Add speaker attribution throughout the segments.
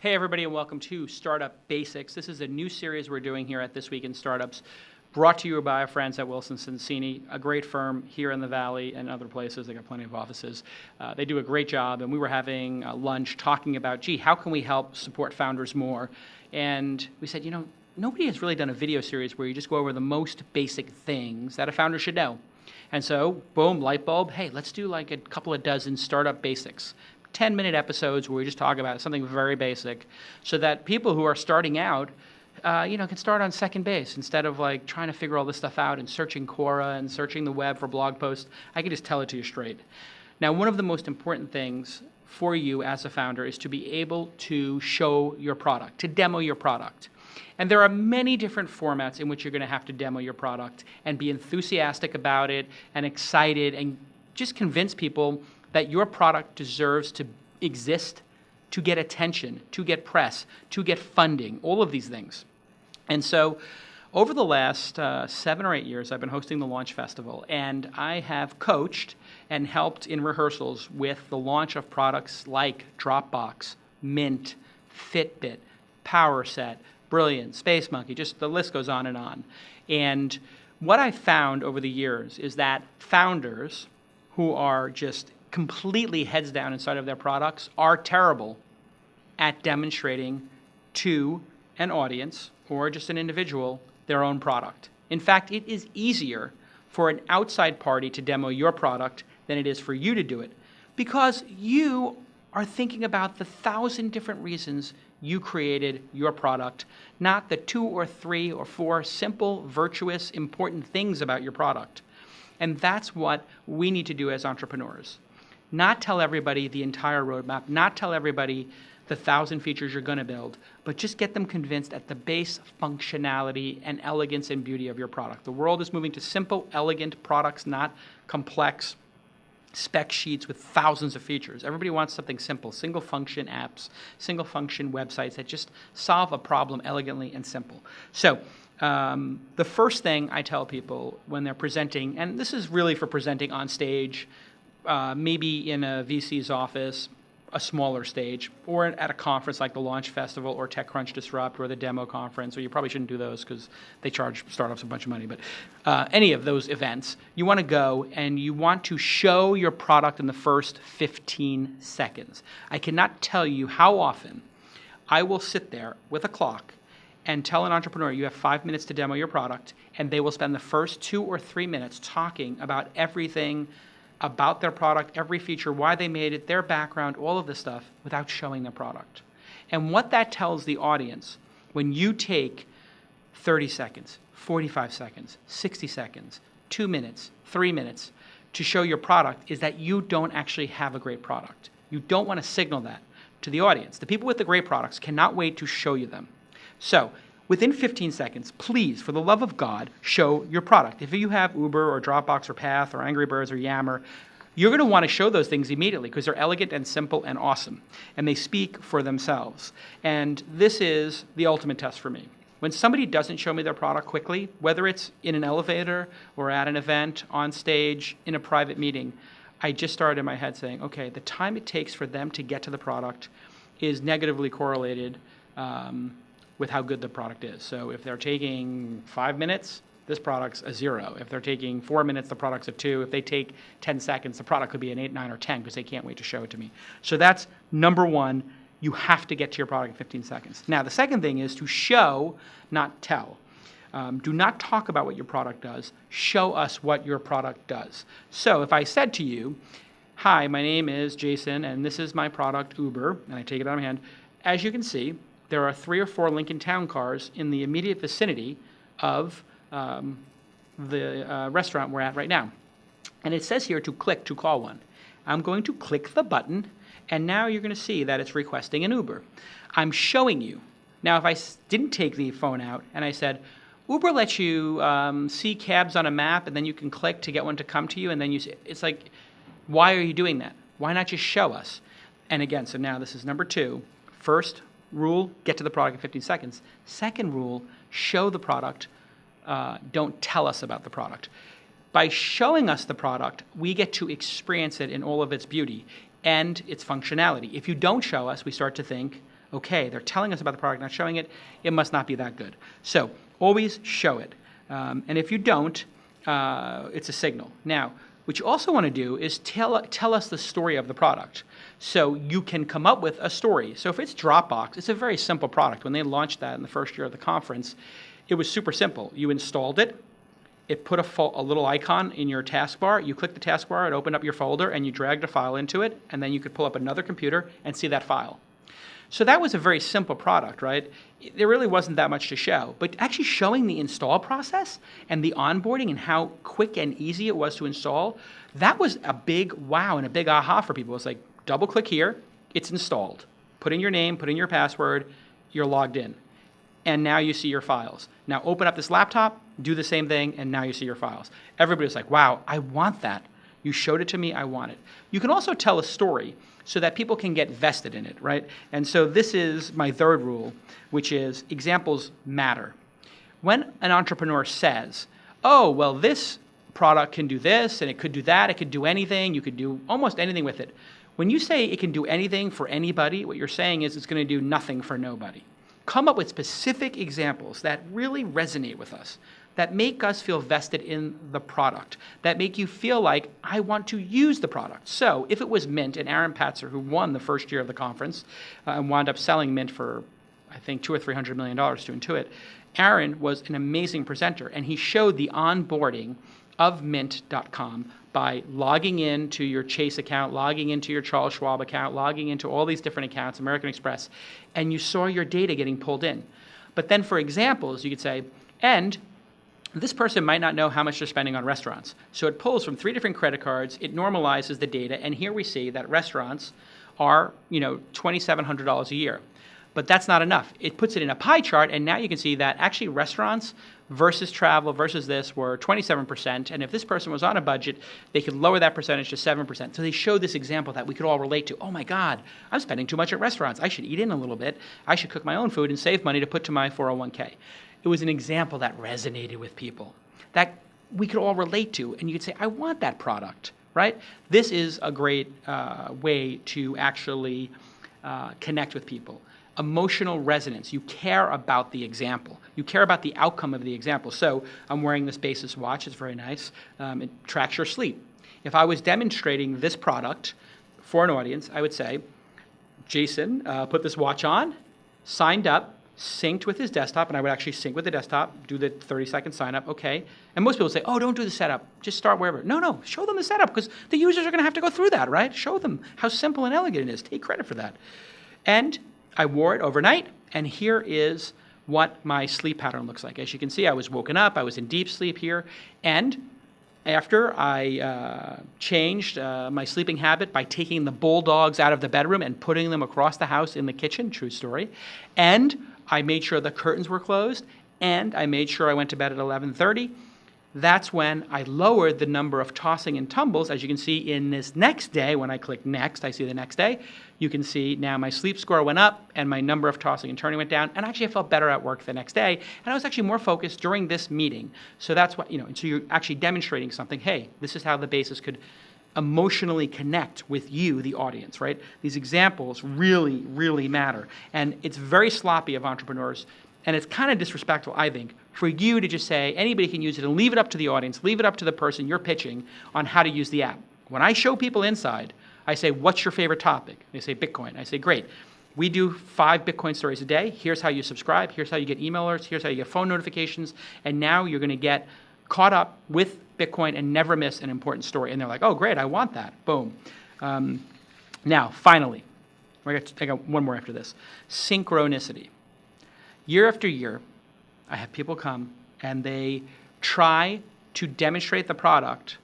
Speaker 1: Hey everybody, and welcome to Startup Basics. This is a new series we're doing here at This Week in Startups, brought to you by our friends at Wilson Sonsini, a great firm here in the Valley and other places. They got plenty of offices. They do a great job, and we were having lunch talking about, gee, how can we help support founders more? And we said, nobody has really done a video series where you just go over the most basic things that a founder should know. And so, boom, light bulb, hey, let's do like a couple of dozen Startup Basics. 10-minute episodes where we just talk about something very basic so that people who are starting out, can start on second base instead of like trying to figure all this stuff out and searching Quora and searching the web for blog posts. I can just tell it to you straight. Now, one of the most important things for you as a founder is to be able to show your product, to demo your product. And there are many different formats in which you're going to have to demo your product and be enthusiastic about it and excited and just convince people that your product deserves to exist, to get attention, to get press, to get funding, all of these things. And so over the last 7 or 8 years, I've been hosting the Launch Festival, and I have coached and helped in rehearsals with the launch of products like Dropbox, Mint, Fitbit, PowerSet, Brilliant, Space Monkey, just the list goes on. And what I found over the years is that founders who are just completely heads down inside of their products are terrible at demonstrating to an audience or just an individual their own product. In fact, it is easier for an outside party to demo your product than it is for you to do it because you are thinking about the 1,000 different reasons you created your product, not the 2 or 3 or 4 simple, virtuous, important things about your product. And that's what we need to do as entrepreneurs. Not tell everybody the entire roadmap, not tell everybody the 1,000 features you're going to build, but just get them convinced at the base functionality and elegance and beauty of your product. The world is moving to simple, elegant products, not complex spec sheets with thousands of features. Everybody wants something simple, single function apps, single function websites that just solve a problem elegantly and simple. So the first thing I tell people when they're presenting, and this is really for presenting on stage, maybe in a VC's office, a smaller stage, or at a conference like the Launch Festival or TechCrunch Disrupt or the Demo Conference, or you probably shouldn't do those because they charge startups a bunch of money, but any of those events, you want to go and you want to show your product in the first 15 seconds. I cannot tell you how often I will sit there with a clock and tell an entrepreneur you have 5 minutes to demo your product, and they will spend the first 2 or 3 minutes talking about everything about their product, every feature, why they made it, their background, all of this stuff, without showing their product. And what that tells the audience, when you take 30 seconds, 45 seconds, 60 seconds, 2 minutes, 3 minutes to show your product, is that you don't actually have a great product. You don't want to signal that to the audience. The people with the great products cannot wait to show you them. So within 15 seconds, please, for the love of God, show your product. If you have Uber or Dropbox or Path or Angry Birds or Yammer, you're going to want to show those things immediately because they're elegant and simple and awesome, and they speak for themselves. And this is the ultimate test for me. When somebody doesn't show me their product quickly, whether it's in an elevator or at an event, on stage, in a private meeting, I just started in my head saying, okay, the time it takes for them to get to the product is negatively correlated with how good the product is. So if they're taking 5 minutes, this product's a 0. If they're taking 4 minutes, the product's a 2. If they take 10 seconds, the product could be an 8, 9, or 10 because they can't wait to show it to me. So that's number one. You have to get to your product in 15 seconds. Now, the second thing is to show, not tell. Do not talk about what your product does. Show us what your product does. So if I said to you, hi, my name is Jason, and this is my product, Uber, and I take it out of my hand, as you can see, there are 3 or 4 Lincoln Town cars in the immediate vicinity of the restaurant we're at right now. And it says here to click to call one. I'm going to click the button, and now you're going to see that it's requesting an Uber. I'm showing you. Now, if I didn't take the phone out and I said, Uber lets you see cabs on a map, and then you can click to get one to come to you, and then you see, it's like, why are you doing that? Why not just show us? And again, so now this is number 2. First rule, get to the product in 15 seconds. Second rule, show the product. Don't tell us about the product. By showing us the product, we get to experience it in all of its beauty and its functionality. If you don't show us, we start to think, okay, they're telling us about the product, not showing it, it must not be that good. So always show it. And if you don't, it's a signal. Now, what you also want to do is tell us the story of the product. So you can come up with a story. So if it's Dropbox, it's a very simple product. When they launched that in the first year of the conference, it was super simple. You installed it. It put a little icon in your taskbar. You click the taskbar, it opened up your folder, and you dragged a file into it, and then you could pull up another computer and see that file. So that was a very simple product, right? There really wasn't that much to show. But actually showing the install process and the onboarding and how quick and easy it was to install, that was a big wow and a big aha for people. It's like, double click here, it's installed. Put in your name, put in your password, you're logged in. And now you see your files. Now open up this laptop, do the same thing, and now you see your files. Everybody's like, wow, I want that. You showed it to me, I want it. You can also tell a story so that people can get vested in it, right? And so this is my third rule, which is examples matter. When an entrepreneur says, oh, well, this product can do this, and it could do that, it could do anything, you could do almost anything with it. When you say it can do anything for anybody, what you're saying is it's going to do nothing for nobody. Come up with specific examples that really resonate with us, that make us feel vested in the product, that make you feel like, I want to use the product. So if it was Mint and Aaron Patzer, who won the first year of the conference and wound up selling Mint for, I think, $200 or $300 million to Intuit, Aaron was an amazing presenter, and he showed the onboarding of Mint.com by logging into your Chase account, logging into your Charles Schwab account, logging into all these different accounts, American Express, and you saw your data getting pulled in. But then for examples, you could say, and this person might not know how much they're spending on restaurants. So it pulls from 3 different credit cards, it normalizes the data, and here we see that restaurants are, $2,700 a year. But that's not enough. It puts it in a pie chart, and now you can see that actually restaurants versus travel versus this were 27%, and if this person was on a budget, they could lower that percentage to 7%. So they showed this example that we could all relate to. Oh my God, I'm spending too much at restaurants. I should eat in a little bit. I should cook my own food and save money to put to my 401k. It was an example that resonated with people, that we could all relate to, and you could say, I want that product, right? This is a great way to actually connect with people. Emotional resonance. You care about the example. You care about the outcome of the example. So I'm wearing this Basis watch. It's very nice. It tracks your sleep. If I was demonstrating this product for an audience, I would say, Jason put this watch on, signed up, synced with his desktop, and I would actually sync with the desktop, do the 30-second sign up, okay. And most people say, oh, don't do the setup. Just start wherever. No, show them the setup because the users are going to have to go through that, right? Show them how simple and elegant it is. Take credit for that. And I wore it overnight, and here is what my sleep pattern looks like. As you can see, I was woken up, I was in deep sleep here, and after I changed my sleeping habit by taking the bulldogs out of the bedroom and putting them across the house in the kitchen, true story, and I made sure the curtains were closed, and I made sure I went to bed at 11:30, that's when I lowered the number of tossing and tumbles. As you can see in this next day, when I click next, I see the next day. You can see now my sleep score went up and my number of tossing and turning went down. And actually I felt better at work the next day. And I was actually more focused during this meeting. So that's what, and so you're actually demonstrating something. Hey, this is how the Basis could emotionally connect with you, the audience, right? These examples really, really matter. And it's very sloppy of entrepreneurs. And it's kind of disrespectful, I think, for you to just say anybody can use it and leave it up to the audience, leave it up to the person you're pitching on how to use the app. When I show people inside, I say, what's your favorite topic? They say Bitcoin. I say, great. We do 5 Bitcoin stories a day. Here's how you subscribe. Here's how you get email alerts. Here's how you get phone notifications. And now you're going to get caught up with Bitcoin and never miss an important story. And they're like, oh, great, I want that. Boom. Now, finally, I got one more after this. Synchronicity. Year after year, I have people come and they try to demonstrate the product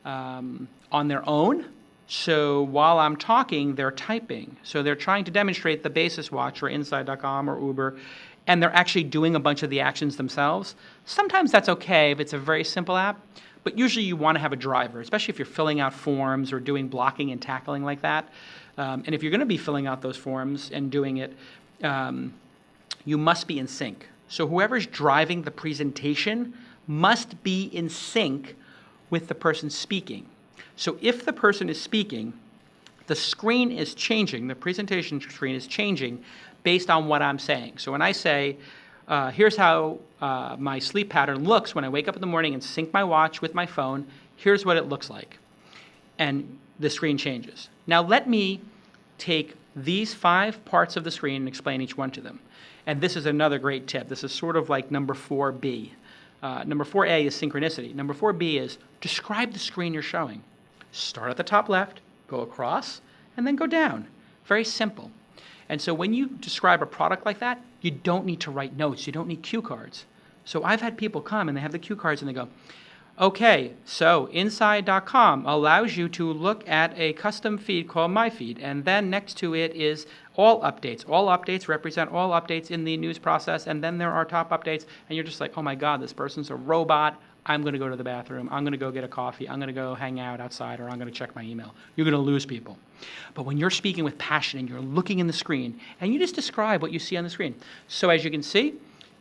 Speaker 1: on their own. So while I'm talking, they're typing. So they're trying to demonstrate the Basis watch or Inside.com or Uber, and they're actually doing a bunch of the actions themselves. Sometimes that's okay if it's a very simple app, but usually you want to have a driver, especially if you're filling out forms or doing blocking and tackling like that. And if you're going to be filling out those forms and doing it, you must be in sync. So whoever's driving the presentation must be in sync with the person speaking. So if the person is speaking, the screen is changing, the presentation screen is changing based on what I'm saying. So when I say, here's how my sleep pattern looks when I wake up in the morning and sync my watch with my phone, here's what it looks like. And the screen changes. Now let me take these 5 parts of the screen and explain each one to them. And this is another great tip. This is sort of like number 4B. Number 4A is synchronicity. Number 4B is describe the screen you're showing. Start at the top left, go across, and then go down. Very simple. And so when you describe a product like that, you don't need to write notes. You don't need cue cards. So I've had people come and they have the cue cards and they go, okay, so inside.com allows you to look at a custom feed called My Feed, and then next to it is all updates. All updates represent all updates in the news process, and then there are top updates, and you're just like, oh my God, this person's a robot. I'm going to go to the bathroom. I'm going to go get a coffee. I'm going to go hang out outside, or I'm going to check my email. You're going to lose people. But when you're speaking with passion and you're looking in the screen, and you just describe what you see on the screen. So as you can see,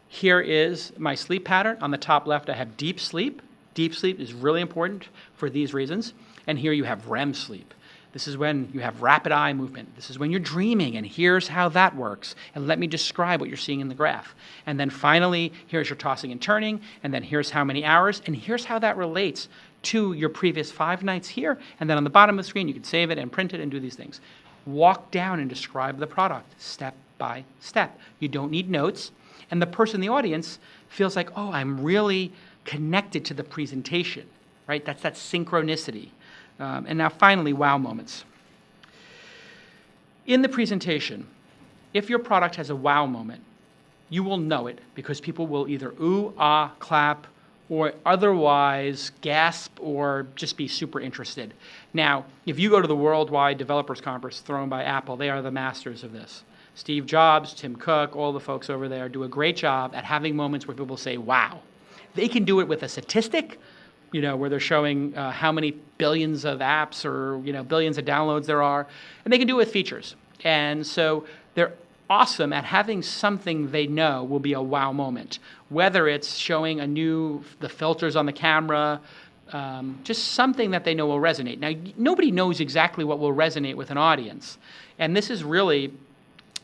Speaker 1: here is my sleep pattern. On the top left, I have deep sleep. Deep sleep is really important for these reasons. And here you have REM sleep. This is when you have rapid eye movement. This is when you're dreaming, and here's how that works. And let me describe what you're seeing in the graph. And then finally, here's your tossing and turning, and then here's how many hours, and here's how that relates to your previous 5 nights here. And then on the bottom of the screen, you can save it and print it and do these things. Walk down and describe the product step by step. You don't need notes. And the person in the audience feels like, oh, I'm really connected to the presentation, right? That's that synchronicity. And now finally, wow moments. In the presentation, if your product has a wow moment, you will know it because people will either ooh, ah, clap, or otherwise gasp or just be super interested. Now, if you go to the Worldwide Developers Conference thrown by Apple, they are the masters of this. Steve Jobs, Tim Cook, all the folks over there do a great job at having moments where people say, wow. They can do it with a statistic, where they're showing how many billions of apps or, billions of downloads there are. And they can do it with features. And so they're awesome at having something they know will be a wow moment. Whether it's showing the filters on the camera, just something that they know will resonate. Now, nobody knows exactly what will resonate with an audience. And this is really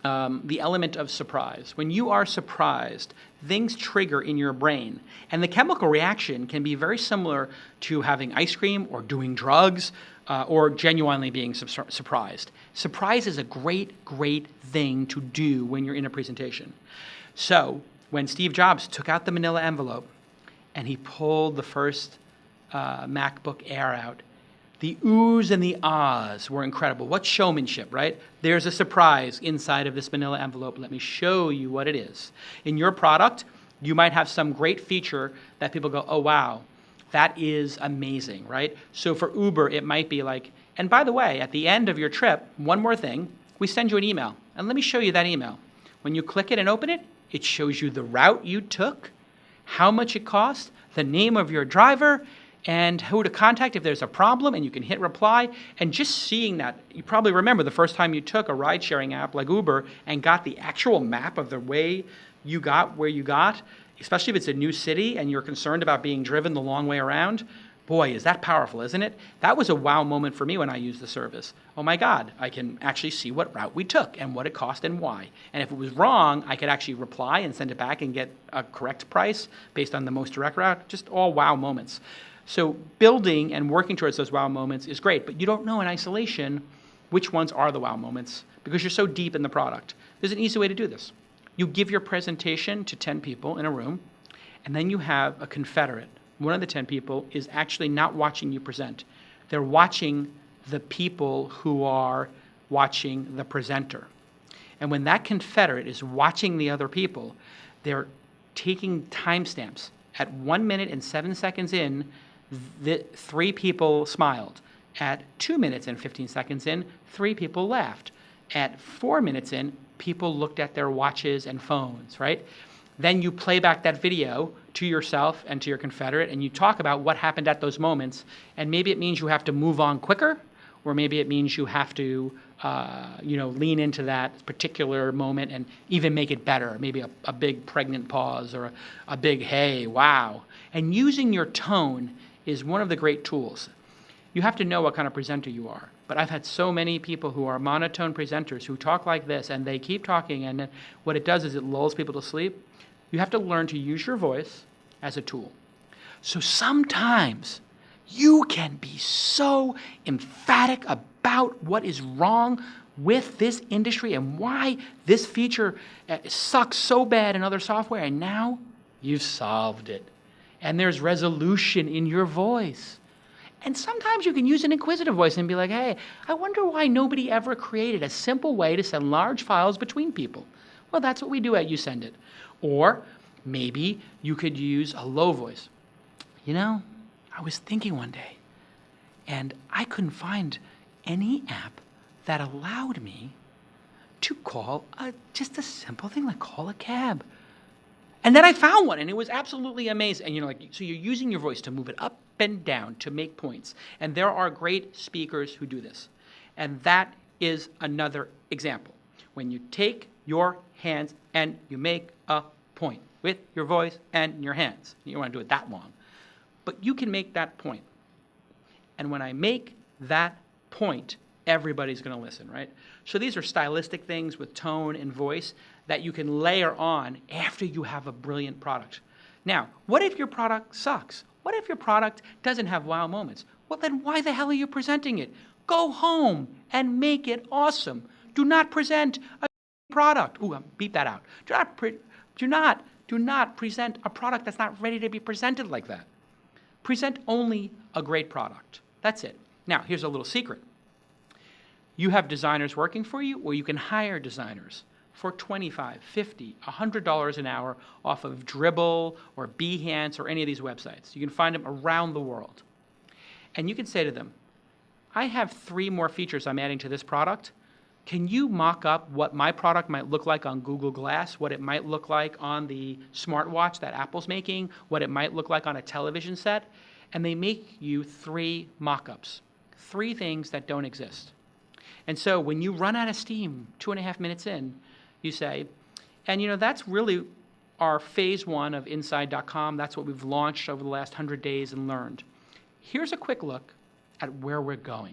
Speaker 1: the element of surprise. When you are surprised, things trigger in your brain. And the chemical reaction can be very similar to having ice cream or doing drugs or genuinely being surprised. Surprise is a great, great thing to do when you're in a presentation. So when Steve Jobs took out the manila envelope and he pulled the first MacBook Air out, the oohs and the ahs were incredible. What showmanship, right? There's a surprise inside of this manila envelope. Let me show you what it is. In your product, you might have some great feature that people go, oh, wow, that is amazing, right? So for Uber, it might be like, and by the way, at the end of your trip, one more thing, we send you an email. And let me show you that email. When you click it and open it, it shows you the route you took, how much it cost, the name of your driver, and who to contact if there's a problem, and you can hit reply. And just seeing that, you probably remember the first time you took a ride-sharing app like Uber and got the actual map of the way you got where you got, especially if it's a new city and you're concerned about being driven the long way around. Boy, is that powerful, isn't it? That was a wow moment for me when I used the service. Oh my God, I can actually see what route we took and what it cost and why. And if it was wrong, I could actually reply and send it back and get a correct price based on the most direct route. Just all wow moments. So building and working towards those wow moments is great, but you don't know in isolation which ones are the wow moments because you're so deep in the product. There's an easy way to do this. You give your presentation to 10 people in a room, and then you have a confederate. One of the 10 people is actually not watching you present. They're watching the people who are watching the presenter. And when that confederate is watching the other people, they're taking timestamps. At 1 minute and 7 seconds in, 3 people smiled. At 2 minutes and 15 seconds in, 3 people laughed. At 4 minutes in, people looked at their watches and phones, right? Then you play back that video to yourself and to your confederate, and you talk about what happened at those moments. And maybe it means you have to move on quicker, or maybe it means you have to lean into that particular moment and even make it better. Maybe a big pregnant pause or a big hey, wow. And using your tone is one of the great tools. You have to know what kind of presenter you are. But I've had so many people who are monotone presenters who talk like this, and they keep talking, and what it does is it lulls people to sleep. You have to learn to use your voice as a tool. So sometimes you can be so emphatic about what is wrong with this industry and why this feature sucks so bad in other software, and now you've solved it. And there's resolution in your voice. And sometimes you can use an inquisitive voice and be like, hey, I wonder why nobody ever created a simple way to send large files between people. Well, that's what we do at YouSendIt. Or maybe you could use a low voice. You know, I was thinking one day, and I couldn't find any app that allowed me to call just a simple thing like call a cab. And then I found one, and it was absolutely amazing. And so you're using your voice to move it up and down to make points. And there are great speakers who do this. And that is another example. When you take your hands and you make a point with your voice and your hands. You don't want to do it that long. But you can make that point. And when I make that point, everybody's going to listen, right? So these are stylistic things with tone and voice that you can layer on after you have a brilliant product. Now, what if your product sucks? What if your product doesn't have wow moments? Well, then why the hell are you presenting it? Go home and make it awesome. Do not present a product. Ooh, beep that out. Do not present a product that's not ready to be presented like that. Present only a great product. That's it. Now, here's a little secret. You have designers working for you, or you can hire designers for $25, $50, $100 an hour off of Dribbble or Behance or any of these websites. You can find them around the world. And you can say to them, I have 3 more features I'm adding to this product. Can you mock up what my product might look like on Google Glass, what it might look like on the smartwatch that Apple's making, what it might look like on a television set? And they make you 3 mock-ups, 3 things that don't exist. And so when you run out of steam 2.5 minutes in, you say, and that's really our phase 1 of Inside.com. That's what we've launched over the last 100 days and learned. Here's a quick look at where we're going.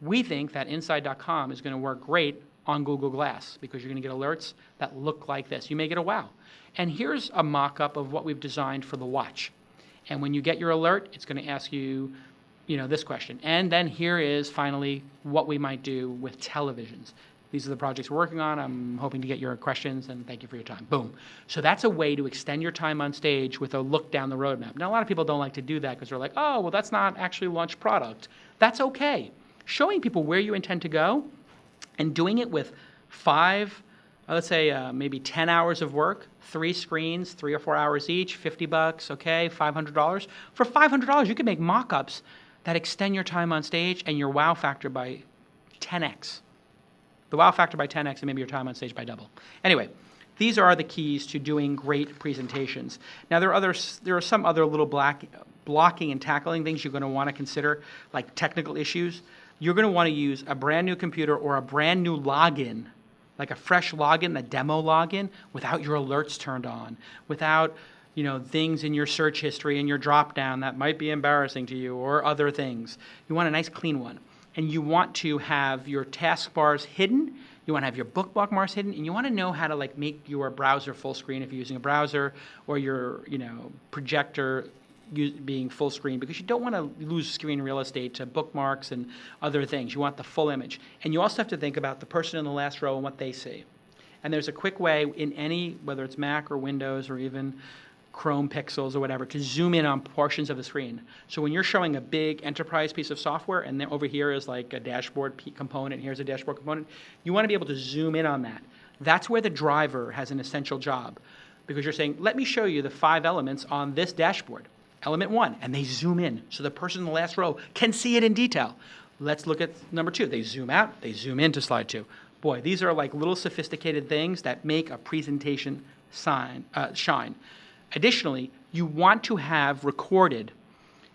Speaker 1: We think that Inside.com is going to work great on Google Glass because you're going to get alerts that look like this. You may get a wow. And here's a mock-up of what we've designed for the watch. And when you get your alert, it's going to ask you, this question. And then here is finally what we might do with televisions. These are the projects we're working on. I'm hoping to get your questions, and thank you for your time. Boom. So that's a way to extend your time on stage with a look down the roadmap. Now, a lot of people don't like to do that because they're like, oh, well, that's not actually a launched product. That's okay. Showing people where you intend to go and doing it with 5, let's say maybe 10 hours of work, 3 screens, 3 or 4 hours each, $50, okay, $500. For $500, you can make mock-ups that extend your time on stage and your wow factor by 10x. The wow factor by 10x and maybe your time on stage by double. Anyway, these are the keys to doing great presentations. Now, there are some other little blocking and tackling things you're going to want to consider, like technical issues. You're going to want to use a brand new computer or a brand new login, like a fresh login, a demo login, without your alerts turned on, without things in your search history and your drop-down that might be embarrassing to you or other things. You want a nice clean one. And you want to have your taskbars hidden, you want to have your bookmark bars hidden, and you want to know how to make your browser full screen if you're using a browser, or your projector being full screen, because you don't want to lose screen real estate to bookmarks and other things. You want the full image. And you also have to think about the person in the last row and what they see. And there's a quick way in any, whether it's Mac or Windows or even Chrome Pixels or whatever, to zoom in on portions of the screen. So when you're showing a big enterprise piece of software, and then over here is like a dashboard component, here's a dashboard component, you want to be able to zoom in on that. That's where the driver has an essential job, because you're saying, let me show you the 5 elements on this dashboard. Element 1, and they zoom in, so the person in the last row can see it in detail. Let's look at number 2. They zoom out, they zoom into slide 2. Boy, these are like little sophisticated things that make a presentation shine. Additionally, you want to have recorded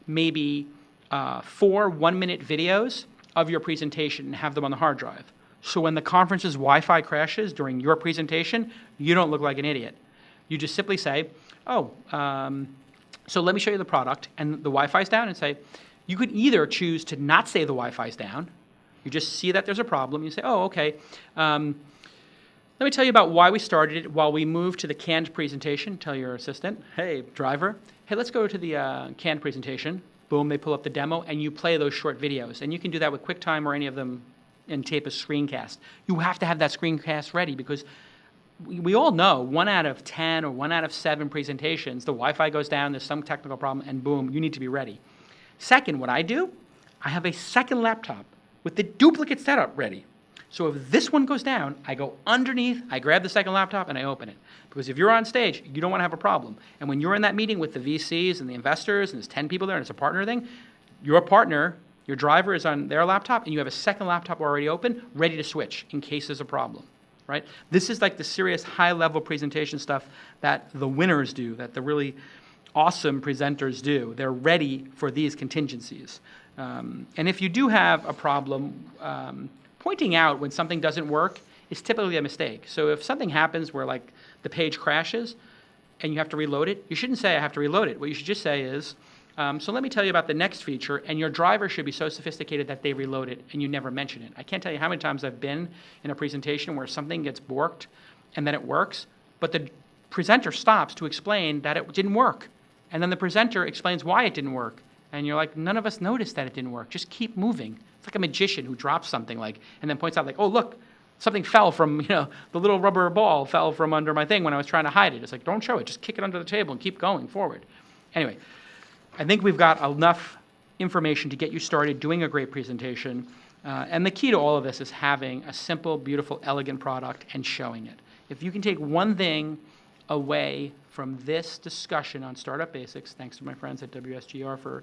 Speaker 1: maybe 4 1-minute videos of your presentation and have them on the hard drive. So when the conference's Wi-Fi crashes during your presentation, you don't look like an idiot. You just simply say, so let me show you the product, and the Wi-Fi's down, and say, you could either choose to not say the Wi-Fi's down, You just see that there's a problem. You say, oh, okay. Let me tell you about why we started it. While we move to the canned presentation, tell your assistant, hey, driver, hey, let's go to the canned presentation. Boom, they pull up the demo, and you play those short videos. And you can do that with QuickTime or any of them and tape a screencast. You have to have that screencast ready because we all know 1 out of 10 or 1 out of 7 presentations, the Wi-Fi goes down, there's some technical problem, and boom, you need to be ready. Second, what I do, I have a second laptop with the duplicate setup ready. So if this one goes down, I go underneath, I grab the second laptop, and I open it. Because if you're on stage, you don't want to have a problem. And when you're in that meeting with the VCs and the investors, and there's 10 people there, and it's a partner thing, your partner, your driver is on their laptop, and you have a second laptop already open, ready to switch in case there's a problem. Right? This is like the serious high-level presentation stuff that the winners do, that the really awesome presenters do. They're ready for these contingencies. And if you do have a problem, pointing out when something doesn't work is typically a mistake. So if something happens where like the page crashes and you have to reload it, you shouldn't say I have to reload it. What you should just say is, so let me tell you about the next feature, and your driver should be so sophisticated that they reload it and you never mention it. I can't tell you how many times I've been in a presentation where something gets borked and then it works, but the presenter stops to explain that it didn't work. And then the presenter explains why it didn't work. And you're like, none of us noticed that it didn't work. Just keep moving. It's like a magician who drops something like, and then points out like, oh, look, something fell from, the little rubber ball fell from under my thing when I was trying to hide it. It's like, don't show it. Just kick it under the table and keep going forward. Anyway, I think we've got enough information to get you started doing a great presentation. And the key to all of this is having a simple, beautiful, elegant product and showing it. If you can take one thing away from this discussion on Startup Basics, thanks to my friends at WSGR for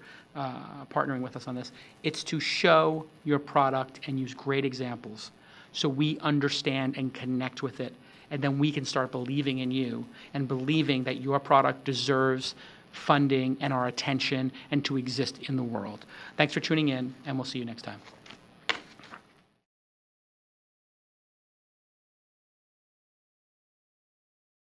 Speaker 1: partnering with us on this, it's to show your product and use great examples so we understand and connect with it. And then we can start believing in you and believing that your product deserves funding and our attention and to exist in the world. Thanks for tuning in, and we'll see you next time.